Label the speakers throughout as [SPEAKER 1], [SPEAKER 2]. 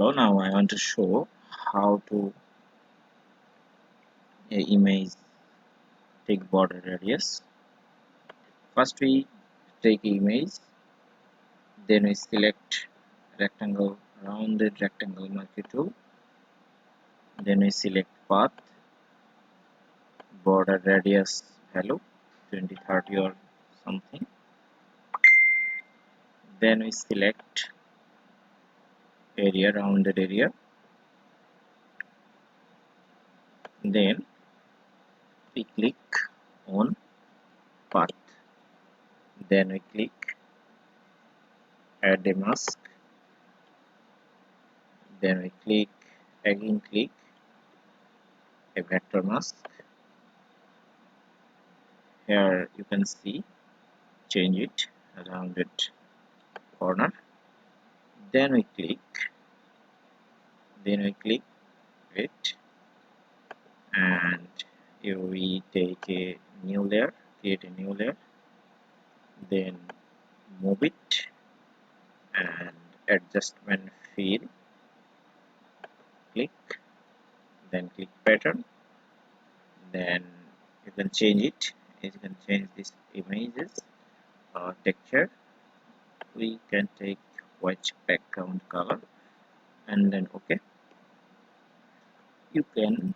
[SPEAKER 1] Hello, now I want to show how to image take border radius. First we take image, then we select rectangle, rounded rectangle marquee tool, then we select path, border radius value 20, 30 or something, then we select area, rounded area, then we click on path, then we click add a mask, then we click a vector mask. Here you can see change it rounded corner, then we click it, and here we take a new layer, create a new layer, then move it, and adjustment fill, click, then click pattern, then you can change it. You can change this images texture. We can take white background color, and then okay, you can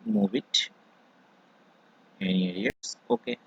[SPEAKER 1] move it any areas. Okay,